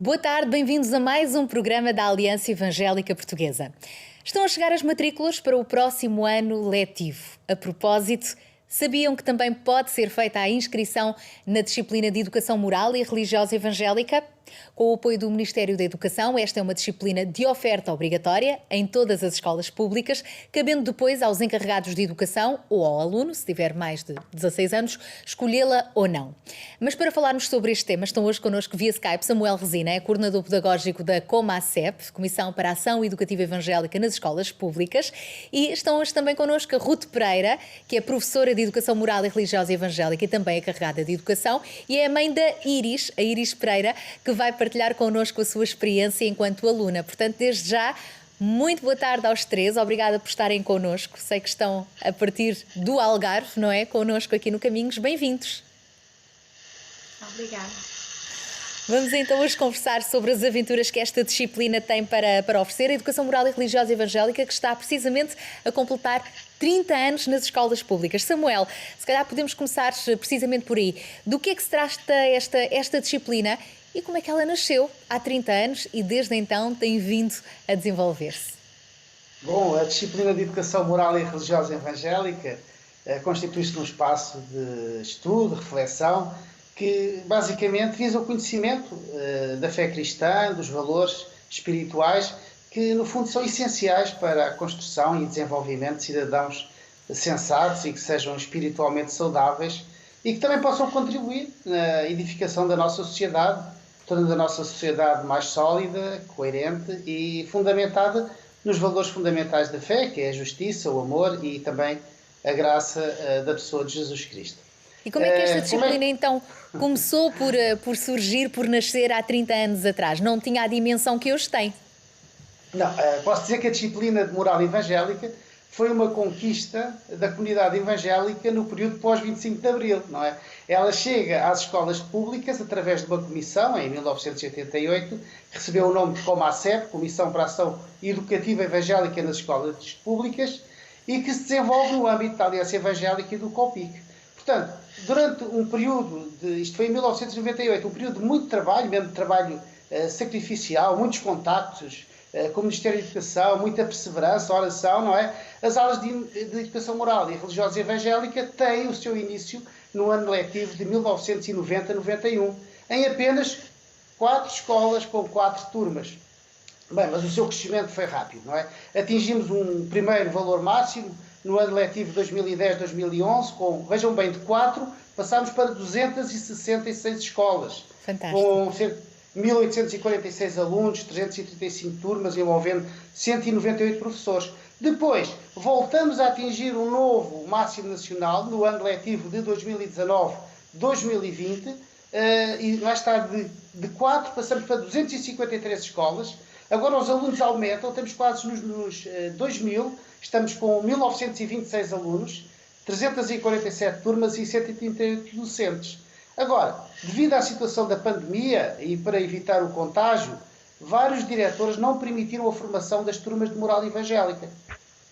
Boa tarde, bem-vindos a mais um programa da Aliança Evangélica Portuguesa. Estão a chegar as matrículas para o próximo ano letivo. A propósito, sabiam que também pode ser feita a inscrição na disciplina de Educação Moral e Religiosa Evangélica? Com o apoio do Ministério da Educação, esta é uma disciplina de oferta obrigatória em todas as escolas públicas, cabendo depois aos encarregados de educação ou ao aluno, se tiver mais de 16 anos, escolhê-la ou não. Mas para falarmos sobre este tema, estão hoje connosco via Skype Samuel Resina, é coordenador pedagógico da COMACEP, Comissão para a Ação Educativa Evangélica nas Escolas Públicas, e estão hoje também connosco a Ruth Pereira, que é professora de Educação Moral e Religiosa Evangélica e também é encarregada de Educação, e é a mãe da Iris, a Iris Pereira, que vai partilhar connosco a sua experiência enquanto aluna. Portanto, desde já, muito boa tarde aos três. Obrigada por estarem connosco. Sei que estão a partir do Algarve, não é? Connosco aqui no Caminhos. Bem-vindos. Obrigada. Vamos então hoje conversar sobre as aventuras que esta disciplina tem para oferecer. A Educação Moral e Religiosa Evangélica, que está precisamente a completar 30 anos nas escolas públicas. Samuel, se calhar podemos começar precisamente por aí. Do que é que se trata esta disciplina e como é que ela nasceu há 30 anos e desde então tem vindo a desenvolver-se? Bom, a disciplina de Educação Moral e Religiosa Evangélica constitui-se num espaço de estudo, reflexão, que basicamente visa o conhecimento da fé cristã, dos valores espirituais, que no fundo são essenciais para a construção e desenvolvimento de cidadãos sensatos e que sejam espiritualmente saudáveis e que também possam contribuir na edificação da nossa sociedade, tornando a nossa sociedade mais sólida, coerente e fundamentada nos valores fundamentais da fé, que é a justiça, o amor e também a graça da pessoa de Jesus Cristo. E como é que esta disciplina então começou por surgir, por nascer há 30 anos atrás? Não tinha a dimensão que hoje tem? Não, posso dizer que a disciplina de moral evangélica foi uma conquista da comunidade evangélica no período pós-25 de Abril, não é? Ela chega às escolas públicas através de uma comissão, em 1988, recebeu o nome de COMACEP, Comissão para a Ação Educativa Evangélica nas Escolas Públicas, e que se desenvolve no âmbito da Aliança Evangélica e do COPIC. Portanto, durante um período, isto foi em 1998, um período de muito trabalho, mesmo de trabalho sacrificial, muitos contactos, com o Ministério da Educação, muita perseverança, oração, não é? As aulas de Educação Moral e Religiosa Evangélica têm o seu início no ano letivo de 1990-91, em apenas 4 escolas com 4 turmas. Bem, mas o seu crescimento foi rápido, não é? Atingimos um primeiro valor máximo no ano letivo 2010-2011, vejam bem, de 4 passámos para 266 escolas. Fantástico. Com cerca de 1.846 alunos, 335 turmas, envolvendo 198 professores. Depois, voltamos a atingir um novo máximo nacional no ano letivo de 2019-2020, e mais tarde de 4 passamos para 253 escolas. Agora os alunos aumentam, estamos quase nos 2.000, estamos com 1.926 alunos, 347 turmas e 138 docentes. Agora, devido à situação da pandemia e para evitar o contágio, vários diretores não permitiram a formação das turmas de moral evangélica.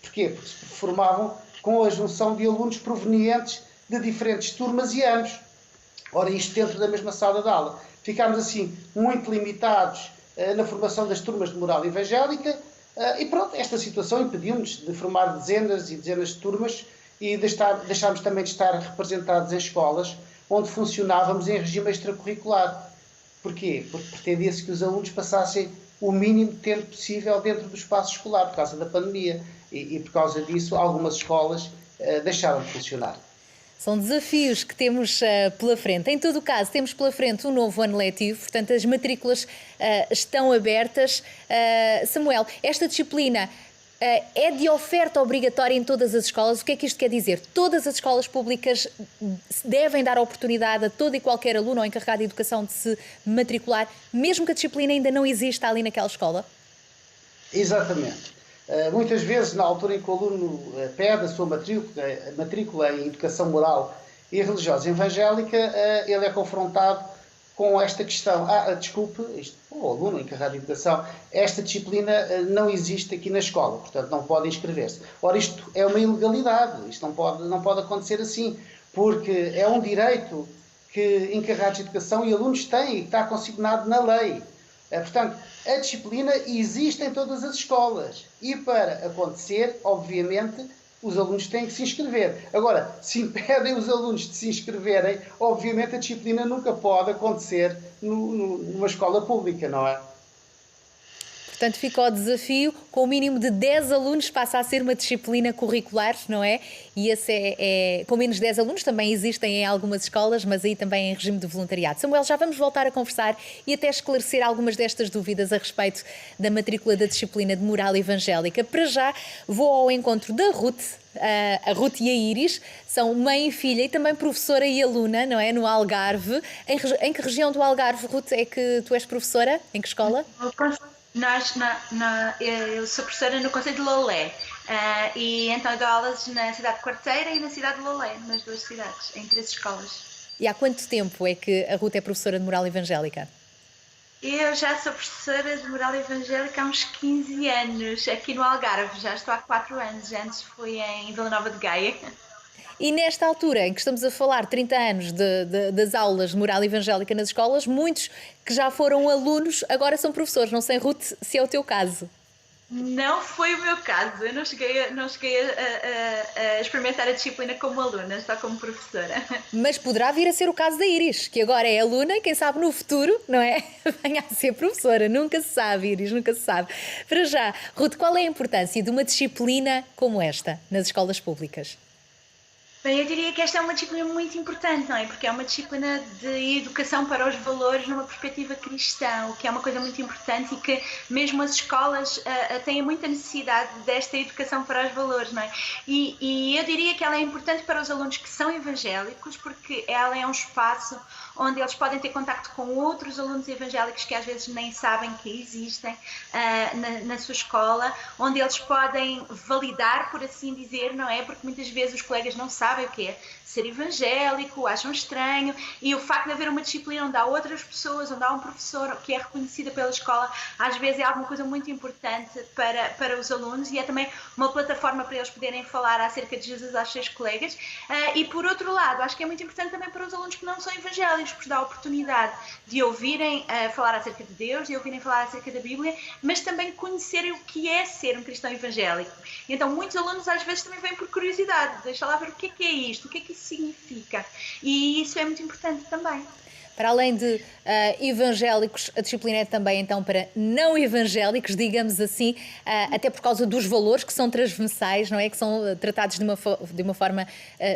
Porquê? Porque se formavam com a junção de alunos provenientes de diferentes turmas e anos. Ora, isto dentro da mesma sala de aula. Ficámos assim muito limitados na formação das turmas de moral evangélica e pronto, esta situação impediu-nos de formar dezenas e dezenas de turmas e deixámos também de estar representados em escolas onde funcionávamos em regime extracurricular. Porquê? Porque pretendia-se que os alunos passassem o mínimo de tempo possível dentro do espaço escolar, por causa da pandemia. E por causa disso, algumas escolas deixaram de funcionar. São desafios que temos pela frente. Em todo o caso, temos pela frente um novo ano letivo, portanto as matrículas estão abertas. Samuel, esta disciplina é de oferta obrigatória em todas as escolas? O que é que isto quer dizer? Todas as escolas públicas devem dar a oportunidade a todo e qualquer aluno ou encarregado de educação de se matricular, mesmo que a disciplina ainda não exista ali naquela escola? Exatamente. Muitas vezes, na altura em que o aluno pede a sua matrícula em Educação Moral e Religiosa Evangélica, ele é confrontado com esta questão. Desculpe, o aluno encarregado de educação, esta disciplina não existe aqui na escola, portanto não pode inscrever-se. Ora, isto é uma ilegalidade, isto não pode acontecer assim, porque é um direito que encarregados de educação e alunos têm, e está consignado na lei. Portanto, a disciplina existe em todas as escolas e para acontecer, obviamente, os alunos têm que se inscrever. Agora, se impedem os alunos de se inscreverem, obviamente a disciplina nunca pode acontecer numa escola pública, não é? Portanto, fica o desafio, com o mínimo de 10 alunos passa a ser uma disciplina curricular, não é? E esse com menos de 10 alunos também existem em algumas escolas, mas aí também em regime de voluntariado. Samuel, já vamos voltar a conversar e até esclarecer algumas destas dúvidas a respeito da matrícula da disciplina de moral evangélica. Para já, vou ao encontro da Ruth. A Ruth e a Iris são mãe e filha e também professora e aluna, não é? No Algarve. Em que região do Algarve, Ruth, é que tu és professora? Em que escola? Eu sou professora no Conselho de Loulé, e então eu dou aulas na cidade de Quarteira e na cidade de Loulé, nas duas cidades, em 3 escolas. E há quanto tempo é que a Ruth é professora de moral evangélica? Eu já sou professora de moral evangélica há uns 15 anos, aqui no Algarve, já estou há 4 anos, antes fui em Vila Nova de Gaia. E nesta altura em que estamos a falar 30 anos das aulas de moral evangélica nas escolas, muitos que já foram alunos agora são professores. Não sei, Ruth, se é o teu caso. Não foi o meu caso, eu não cheguei a experimentar a disciplina como aluna, só como professora. Mas poderá vir a ser o caso da Iris, que agora é aluna e quem sabe no futuro, não é? Venha a ser professora. Nunca se sabe, Iris, nunca se sabe. Para já, Ruth, qual é a importância de uma disciplina como esta nas escolas públicas? Bem, eu diria que esta é uma disciplina muito importante, não é? Porque é uma disciplina de educação para os valores numa perspectiva cristã, o que é uma coisa muito importante e que mesmo as escolas têm muita necessidade desta educação para os valores, não é? E eu diria que ela é importante para os alunos que são evangélicos, porque ela é um espaço onde eles podem ter contacto com outros alunos evangélicos que às vezes nem sabem que existem na sua escola, onde eles podem validar, por assim dizer, não é? Porque muitas vezes os colegas não sabem o que é ser evangélico, acham estranho, e o facto de haver uma disciplina onde há outras pessoas, onde há um professor que é reconhecida pela escola, às vezes é alguma coisa muito importante para os alunos e é também uma plataforma para eles poderem falar acerca de Jesus aos seus colegas. E por outro lado, acho que é muito importante também para os alunos que não são evangélicos, porque dá a oportunidade de ouvirem falar acerca de Deus, de ouvirem falar acerca da Bíblia, mas também conhecerem o que é ser um cristão evangélico. Então muitos alunos às vezes também vêm por curiosidade, deixa lá ver o que é isto, o que é que isso significa, e isso é muito importante também. Para além de evangélicos, a disciplina é também então para não evangélicos, digamos assim, até por causa dos valores que são transversais, não é? Que são tratados de uma forma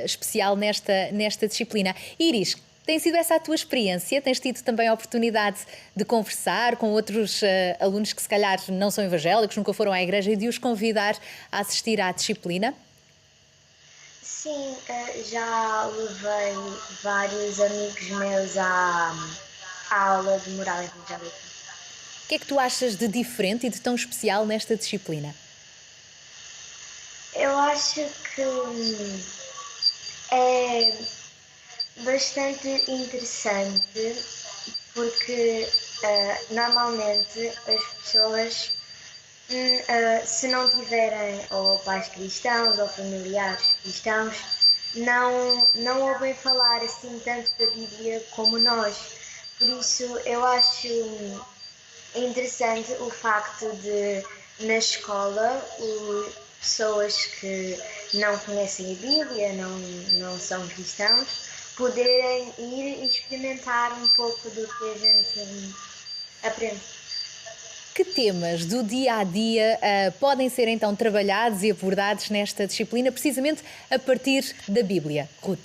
especial nesta disciplina. Iris, tem sido essa a tua experiência? Tens tido também a oportunidade de conversar com outros alunos que se calhar não são evangélicos, nunca foram à igreja, e de os convidar a assistir à disciplina? Sim, já levei vários amigos meus à aula de moral evangélica. O que é que tu achas de diferente e de tão especial nesta disciplina? Eu acho que é bastante interessante porque normalmente as pessoas, se não tiverem ou pais cristãos ou familiares cristãos, não ouvem falar assim tanto da Bíblia como nós. Por isso eu acho interessante o facto de na escola pessoas que não conhecem a Bíblia, não são cristãos, poderem ir e experimentar um pouco do que a gente aprende. Que temas do dia-a-dia podem ser então trabalhados e abordados nesta disciplina, precisamente a partir da Bíblia, Ruth?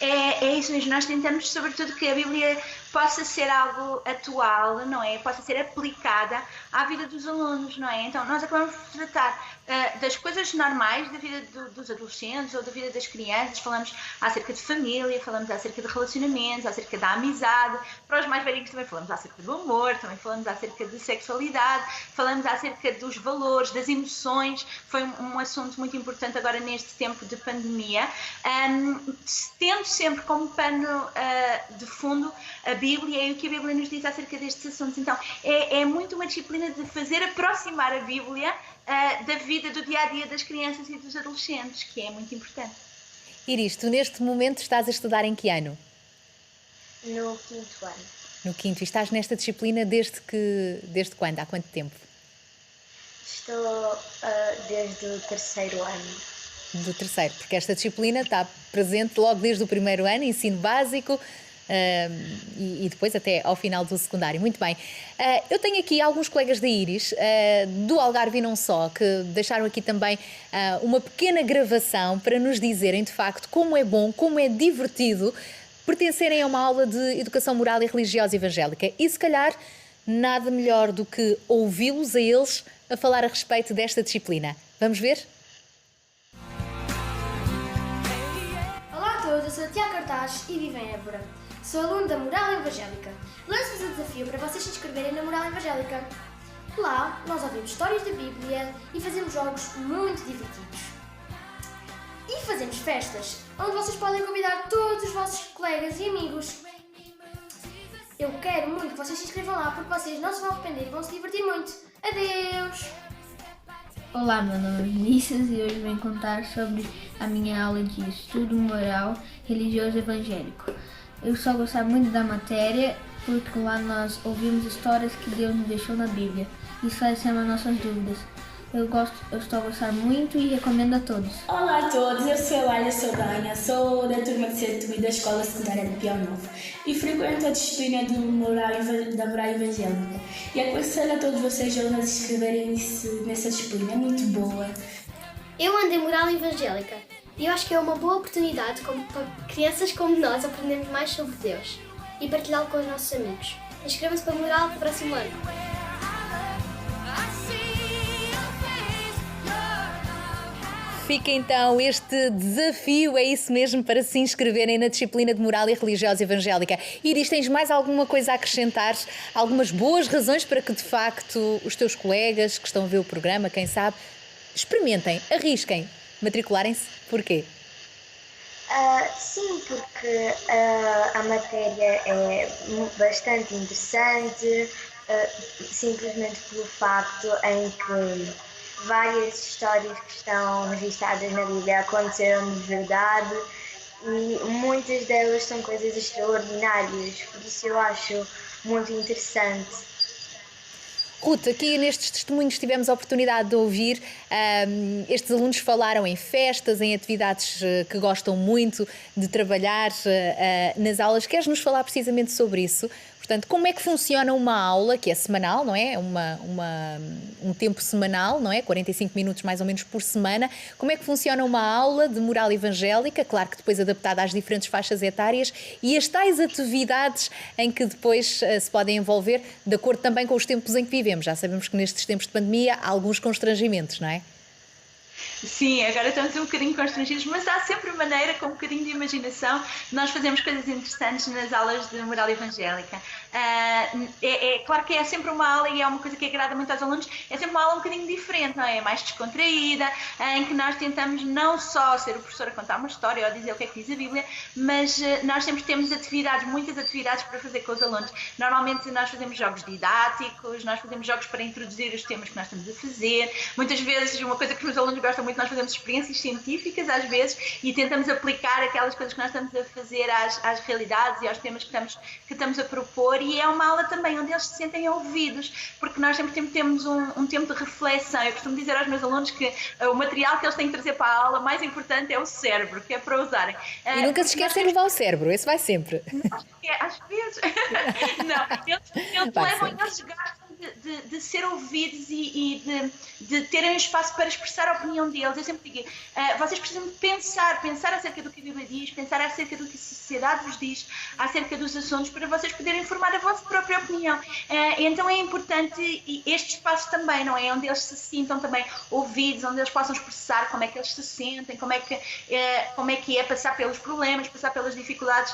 É isso mesmo, nós tentamos sobretudo que a Bíblia possa ser algo atual, não é? Possa ser aplicada à vida dos alunos, não é? Então nós acabamos por tratar das coisas normais da vida dos adolescentes ou da vida das crianças, falamos acerca de família, falamos acerca de relacionamentos, acerca da amizade, para os mais velhinhos também falamos acerca do amor, também falamos acerca de sexualidade, falamos acerca dos valores, das emoções, foi um assunto muito importante agora neste tempo de pandemia, tendo sempre como pano de fundo a Bíblia e o que a Bíblia nos diz acerca destes assuntos. Então é muito uma disciplina de fazer aproximar a Bíblia da vida do dia-a-dia das crianças e dos adolescentes, que é muito importante. Iris, tu neste momento estás a estudar em que ano? No 5º ano. no quinto, e estás nesta disciplina desde quando? Há quanto tempo? Estou desde o terceiro ano. Do terceiro, porque esta disciplina está presente logo desde o primeiro ano, ensino básico, e depois até ao final do secundário. Muito bem. Eu tenho aqui alguns colegas da Íris, do Algarve e não só, que deixaram aqui também uma pequena gravação para nos dizerem de facto como é bom, como é divertido pertencerem a uma aula de educação moral e religiosa evangélica. E se calhar nada melhor do que ouvi-los a eles a falar a respeito desta disciplina. Vamos ver? Olá a todos, eu sou a Tiago Cartaz e vivo em Évora. Sou aluno da Moral Evangélica. Lanço-vos o desafio para vocês se inscreverem na Moral Evangélica. Lá, nós ouvimos histórias da Bíblia e fazemos jogos muito divertidos. E fazemos festas, onde vocês podem convidar todos os vossos colegas e amigos. Eu quero muito que vocês se inscrevam lá, porque vocês não se vão arrepender e vão se divertir muito. Adeus! Olá, meu nome é Vinícius e hoje venho contar sobre a minha aula de estudo moral religioso evangélico. Eu só gostava muito da matéria porque lá nós ouvimos histórias que Deus nos deixou na Bíblia e esclarecemos as nossas dúvidas. Eu estou a gostar muito e recomendo a todos. Olá a todos, eu sou a Lália Saldanha, sou da turma de Setúbal da Escola Secundária de Piau Novo e frequento a disciplina da Moral Evangélica. E aconselho a todos vocês a se inscreverem-se nessa disciplina, é muito boa. Eu ando em Moral Evangélica e eu acho que é uma boa oportunidade para crianças como nós aprendermos mais sobre Deus e partilhá-lo com os nossos amigos. Inscrevam-se para a Moral para o próximo ano. Fica então este desafio, é isso mesmo, para se inscreverem na disciplina de moral e religiosa evangélica. Iris, tens mais alguma coisa a acrescentar? Algumas boas razões para que de facto os teus colegas que estão a ver o programa, quem sabe, experimentem, arrisquem, matricularem-se? Porquê? Sim, porque a matéria é bastante interessante, simplesmente pelo facto em que várias histórias que estão registradas na Bíblia aconteceram de verdade e muitas delas são coisas extraordinárias, por isso eu acho muito interessante. Ruth, aqui nestes testemunhos tivemos a oportunidade de ouvir, estes alunos falaram em festas, em atividades que gostam muito de trabalhar nas aulas. Queres nos falar precisamente sobre isso? Portanto, como é que funciona uma aula que é semanal, não é? Um tempo semanal, não é? 45 minutos mais ou menos por semana. Como é que funciona uma aula de moral evangélica? Claro que depois adaptada às diferentes faixas etárias e as tais atividades em que depois se podem envolver de acordo também com os tempos em que vivemos. Já sabemos que nestes tempos de pandemia há alguns constrangimentos, não é? Sim, agora estamos um bocadinho constrangidos, mas há sempre maneira, com um bocadinho de imaginação, de nós fazermos coisas interessantes nas aulas de moral evangélica. É claro que é sempre uma aula e é uma coisa que agrada muito aos alunos, é sempre uma aula um bocadinho diferente, não é? Mais descontraída, em que nós tentamos não só ser o professor a contar uma história ou a dizer o que é que diz a Bíblia, mas nós sempre temos muitas atividades para fazer com os alunos. Normalmente nós fazemos jogos didáticos, nós fazemos jogos para introduzir os temas que nós estamos a fazer. Muitas vezes, uma coisa que os alunos gostam muito, nós fazemos experiências científicas às vezes e tentamos aplicar aquelas coisas que nós estamos a fazer às realidades e aos temas que estamos a propor, e é uma aula também onde eles se sentem ouvidos, porque nós sempre temos um tempo de reflexão. Eu costumo dizer aos meus alunos que o material que eles têm que trazer para a aula mais importante é o cérebro, que é para usarem. E nunca se esquecem de levar o cérebro, esse vai sempre. Às vezes. Não, eles levam, eles gastam de ser ouvidos e de terem um espaço para expressar a opinião deles. Eu sempre digo, vocês precisam de pensar acerca do que a Bíblia diz, pensar acerca do que a sociedade vos diz, acerca dos assuntos, para vocês poderem formar a vossa própria opinião. Então é importante este espaço também, não é? Onde eles se sintam também ouvidos, onde eles possam expressar como é que eles se sentem, como é que é passar pelos problemas, passar pelas dificuldades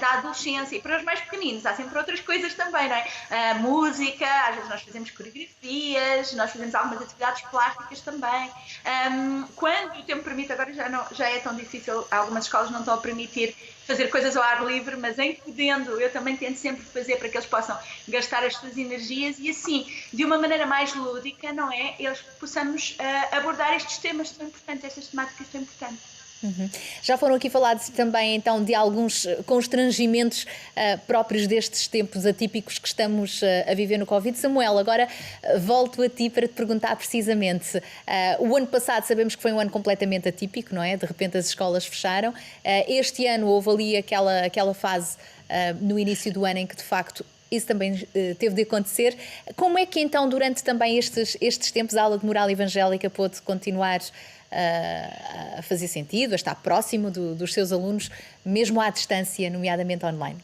da adolescência. E para os mais pequeninos há sempre outras coisas também, não é? Música, às vezes nós fazemos coreografias, nós fazemos algumas atividades plásticas também. Quando o tempo permite, agora já é tão difícil, algumas escolas não estão a permitir fazer coisas ao ar livre, mas em podendo, eu também tento sempre fazer para que eles possam gastar as suas energias e assim, de uma maneira mais lúdica, não é? Eles possamos abordar estes temas tão importantes, estas temáticas tão importantes. Já foram aqui falados também então de alguns constrangimentos próprios destes tempos atípicos que estamos a viver no Covid. Samuel, agora volto a ti para te perguntar precisamente, o ano passado sabemos que foi um ano completamente atípico, não é? De repente as escolas fecharam. Este ano houve ali aquela fase no início do ano em que de facto isso também teve de acontecer. Como é que então durante também estes tempos a aula de moral evangélica pôde continuar a fazer sentido, a estar próximo dos seus alunos, mesmo à distância, nomeadamente online?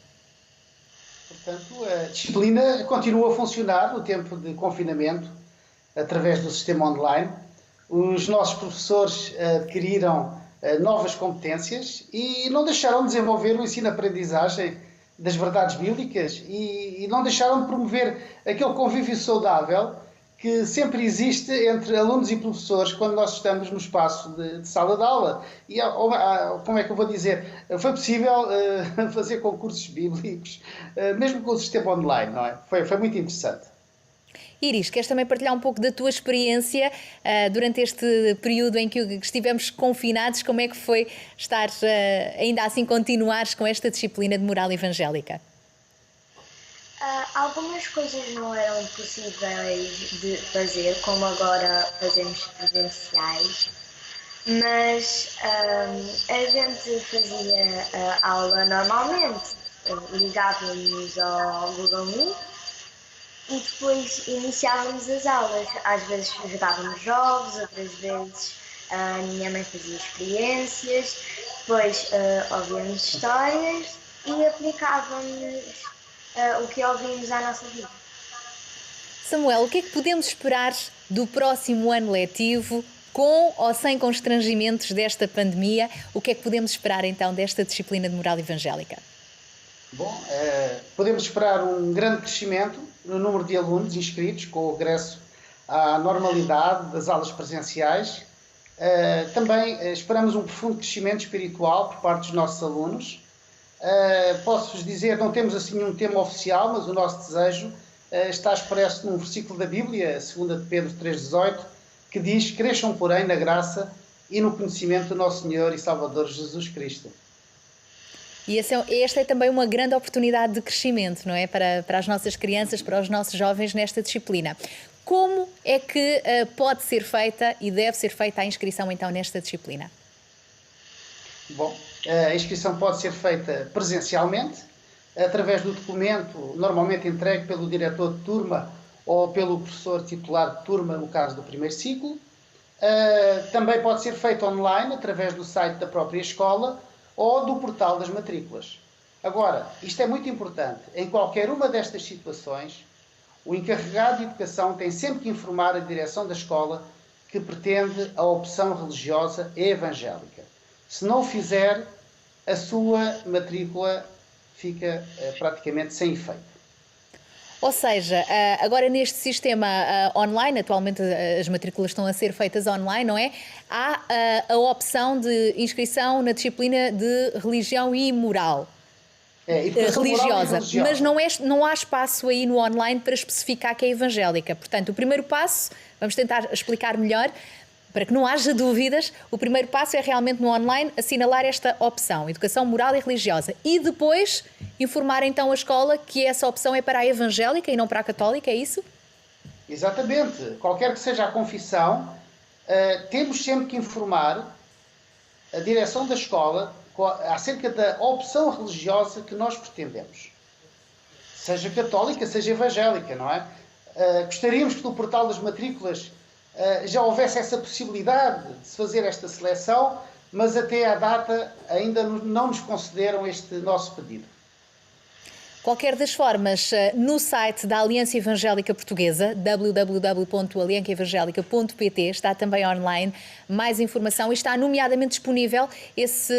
Portanto, a disciplina continua a funcionar no tempo de confinamento, através do sistema online. Os nossos professores adquiriram novas competências e não deixaram de desenvolver o ensino-aprendizagem das verdades bíblicas e não deixaram de promover aquele convívio saudável que sempre existe entre alunos e professores quando nós estamos no espaço de sala de aula. E, como é que eu vou dizer, foi possível fazer concursos bíblicos, mesmo com o sistema online, não é? Foi muito interessante. Iris, queres também partilhar um pouco da tua experiência durante este período em que estivemos confinados? Como é que foi estar, ainda assim, continuares com esta disciplina de moral evangélica? Algumas coisas não eram possíveis de fazer, como agora fazemos presenciais, mas a gente fazia a aula normalmente, ligávamos ao Google Meet e depois iniciávamos as aulas. Às vezes jogávamos jogos, outras vezes a minha mãe fazia experiências, depois ouvíamos histórias e aplicávamos o que ouvimos à nossa vida. Samuel, o que é que podemos esperar do próximo ano letivo, com ou sem constrangimentos desta pandemia? O que é que podemos esperar então desta disciplina de moral evangélica? Bom, podemos esperar um grande crescimento no número de alunos inscritos com o regresso à normalidade das aulas presenciais. Também esperamos um profundo crescimento espiritual por parte dos nossos alunos. Posso-vos dizer, não temos assim um tema oficial, mas o nosso desejo está expresso num versículo da Bíblia, 2 de Pedro 3,18, que diz: cresçam, porém, na graça e no conhecimento do nosso Senhor e Salvador Jesus Cristo. E esta é também uma grande oportunidade de crescimento, não é? Para as nossas crianças, para os nossos jovens nesta disciplina. Como é que pode ser feita e deve ser feita a inscrição então nesta disciplina? Bom, a inscrição pode ser feita presencialmente, através do documento normalmente entregue pelo diretor de turma ou pelo professor titular de turma, no caso do primeiro ciclo. Também pode ser feita online, através do site da própria escola ou do portal das matrículas. Agora, isto é muito importante. Em qualquer uma destas situações, o encarregado de educação tem sempre que informar a direção da escola que pretende a opção religiosa evangélica. Se não o fizer, a sua matrícula fica praticamente sem efeito. Ou seja, agora neste sistema online, atualmente as matrículas estão a ser feitas online, não é? Há a opção de inscrição na disciplina de religião e moral. Religiosa, mas não há espaço aí no online para especificar que é evangélica. Portanto, o primeiro passo, vamos tentar explicar melhor, para que não haja dúvidas, o primeiro passo é realmente no online assinalar esta opção, educação moral e religiosa, e depois informar então a escola que essa opção é para a evangélica e não para a católica, é isso? Exatamente. Qualquer que seja a confissão, temos sempre que informar a direção da escola acerca da opção religiosa que nós pretendemos. Seja católica, seja evangélica, não é? Gostaríamos que no portal das matrículas já houvesse essa possibilidade de se fazer esta seleção, mas até à data ainda não nos concederam este nosso pedido. Qualquer das formas, no site da Aliança Evangélica Portuguesa, www.aliancaevangelica.pt, está também online mais informação e está nomeadamente disponível esse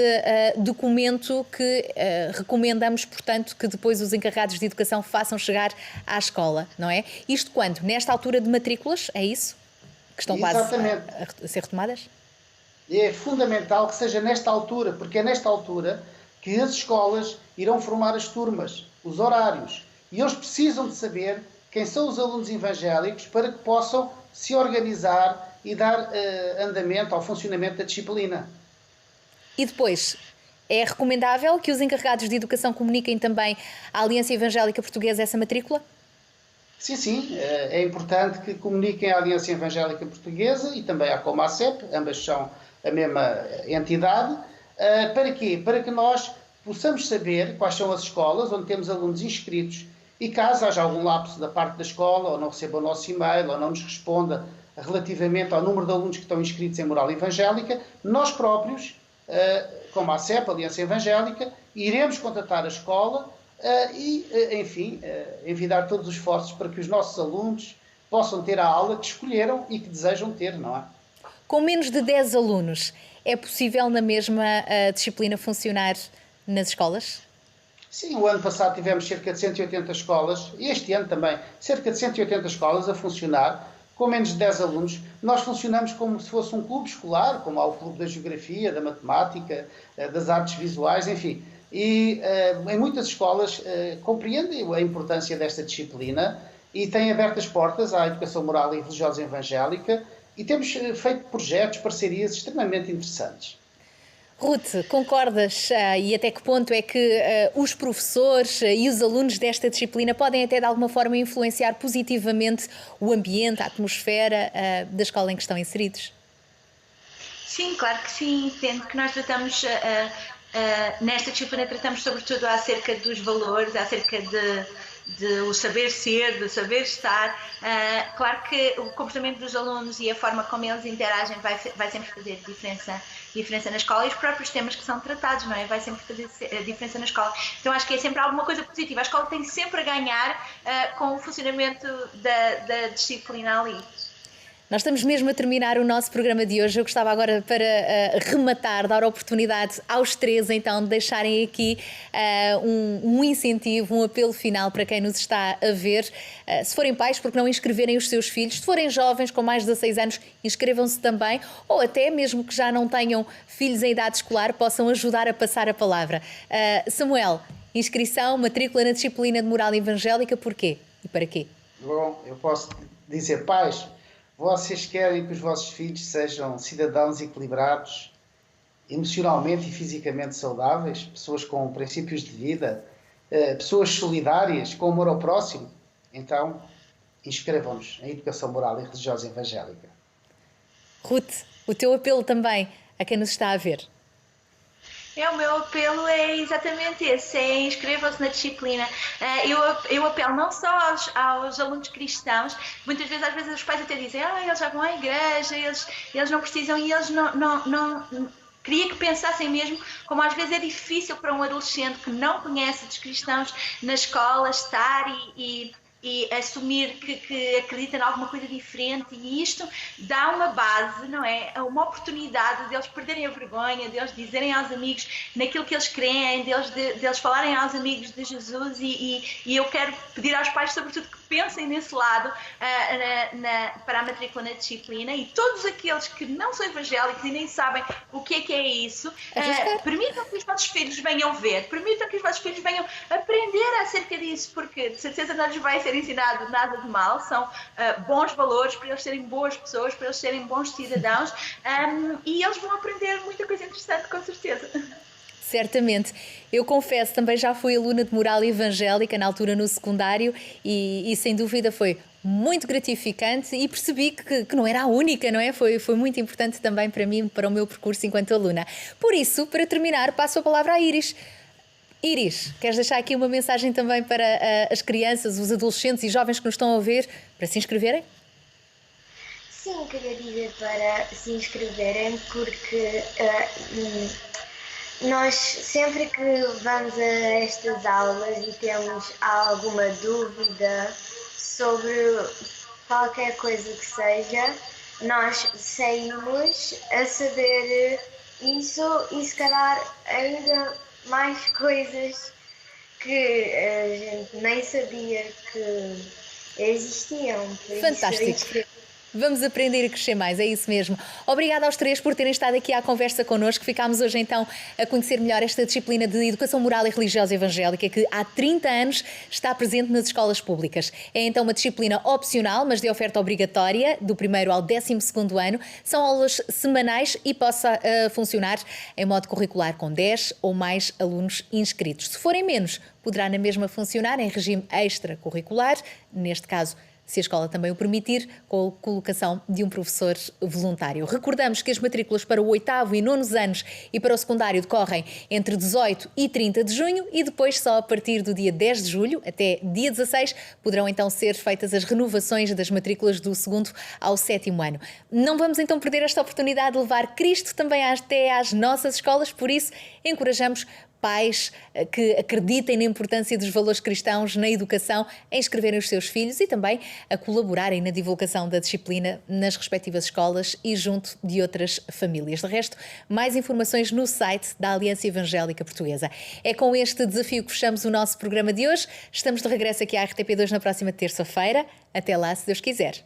documento que recomendamos, portanto, que depois os encarregados de educação façam chegar à escola, não é? Isto quando? Nesta altura de matrículas, é isso? Que estão quase a ser retomadas? É fundamental que seja nesta altura, porque é nesta altura que as escolas irão formar as turmas, os horários. E eles precisam de saber quem são os alunos evangélicos para que possam se organizar e dar andamento ao funcionamento da disciplina. E depois, é recomendável que os encarregados de educação comuniquem também à Aliança Evangélica Portuguesa essa matrícula? Sim, é importante que comuniquem à Aliança Evangélica Portuguesa e também à Comacep, ambas são a mesma entidade. Para quê? Para que nós possamos saber quais são as escolas onde temos alunos inscritos e caso haja algum lapso da parte da escola, ou não receba o nosso e-mail, ou não nos responda relativamente ao número de alunos que estão inscritos em Moral Evangélica, nós próprios, como a CEP, Aliança Evangélica, iremos contatar a escola enfim, envidar todos os esforços para que os nossos alunos possam ter a aula que escolheram e que desejam ter, não é? Com menos de 10 alunos, é possível na mesma disciplina funcionar nas escolas? Sim, o ano passado tivemos cerca de 180 escolas, e este ano também, cerca de 180 escolas a funcionar, com menos de 10 alunos. Nós funcionamos como se fosse um clube escolar, como há o clube da geografia, da matemática, das artes visuais, enfim. E em muitas escolas compreendem a importância desta disciplina e têm aberto as portas à educação moral e religiosa evangélica e temos feito projetos, parcerias extremamente interessantes. Ruth, concordas e até que ponto é que os professores e os alunos desta disciplina podem até de alguma forma influenciar positivamente o ambiente, a atmosfera da escola em que estão inseridos? Sim, claro que sim. Entendo que nós tratamos, nesta disciplina tratamos sobretudo acerca dos valores, acerca de o saber ser, do saber estar. Claro que o comportamento dos alunos e a forma como eles interagem vai sempre fazer diferença na escola e os próprios temas que são tratados, não é? Vai sempre fazer diferença na escola. Então acho que é sempre alguma coisa positiva. A escola tem sempre a ganhar com o funcionamento da disciplina ali. Nós estamos mesmo a terminar o nosso programa de hoje. Eu gostava agora, para rematar, dar a oportunidade aos três, então, de deixarem aqui um incentivo, um apelo final para quem nos está a ver. Se forem pais, porque não inscreverem os seus filhos? Se forem jovens com mais de 16 anos, inscrevam-se também. Ou até, mesmo que já não tenham filhos em idade escolar, possam ajudar a passar a palavra. Samuel, inscrição, matrícula na disciplina de moral evangélica, porquê e para quê? Bom, eu posso dizer, pais, vocês querem que os vossos filhos sejam cidadãos equilibrados, emocionalmente e fisicamente saudáveis, pessoas com princípios de vida, pessoas solidárias, com amor ao próximo? Então, inscrevam-nos em Educação Moral e Religiosa Evangélica. Ruth, o teu apelo também a quem nos está a ver? O meu apelo é exatamente esse, inscrevam-se na disciplina. Eu apelo não só aos alunos cristãos, muitas vezes, às vezes os pais até dizem, eles já vão à igreja, eles não precisam, e eles não queria que pensassem mesmo como às vezes é difícil para um adolescente que não conhece dos cristãos na escola estar e assumir que acredita em alguma coisa diferente, e isto dá uma base, não é? Uma oportunidade deles perderem a vergonha, deles dizerem aos amigos naquilo que eles creem, deles falarem aos amigos de Jesus, e eu quero pedir aos pais, sobretudo, que pensem nesse lado para a matrícula na disciplina, e todos aqueles que não são evangélicos e nem sabem o que é isso, permitam que os vossos filhos venham ver, permitam que os vossos filhos venham aprender acerca disso, porque de certeza não lhes vai ser ensinado nada de mal, são bons valores para eles serem boas pessoas, para eles serem bons cidadãos, e eles vão aprender muita coisa interessante, com certeza. Certamente. Eu confesso, também já fui aluna de moral evangélica, na altura no secundário, e sem dúvida foi muito gratificante, e percebi que não era a única, não é? Foi muito importante também para mim, para o meu percurso enquanto aluna. Por isso, para terminar, passo a palavra à Iris. Iris, queres deixar aqui uma mensagem também para as crianças, os adolescentes e jovens que nos estão a ver, para se inscreverem? Sim, queria dizer para se inscreverem, porque nós sempre que vamos a estas aulas e temos alguma dúvida sobre qualquer coisa que seja, nós saímos a saber isso e se calhar ainda mais coisas que a gente nem sabia que existiam. Fantástico. Vamos aprender a crescer mais, é isso mesmo. Obrigada aos três por terem estado aqui à conversa connosco. Ficámos hoje então a conhecer melhor esta disciplina de Educação Moral e Religiosa Evangélica que há 30 anos está presente nas escolas públicas. É então uma disciplina opcional, mas de oferta obrigatória, do 1º ao 12º ano. São aulas semanais e possa funcionar em modo curricular com 10 ou mais alunos inscritos. Se forem menos, poderá na mesma funcionar em regime extracurricular, neste caso, se a escola também o permitir, com a colocação de um professor voluntário. Recordamos que as matrículas para o 8º e 9º anos e para o secundário decorrem entre 18 e 30 de junho e depois só a partir do dia 10 de julho até dia 16 poderão então ser feitas as renovações das matrículas do 2º ao 7º ano. Não vamos então perder esta oportunidade de levar Cristo também até às nossas escolas, por isso encorajamos pais que acreditem na importância dos valores cristãos na educação, a inscreverem os seus filhos e também a colaborarem na divulgação da disciplina nas respectivas escolas e junto de outras famílias. De resto, mais informações no site da Aliança Evangélica Portuguesa. É com este desafio que fechamos o nosso programa de hoje. Estamos de regresso aqui à RTP2 na próxima terça-feira. Até lá, se Deus quiser.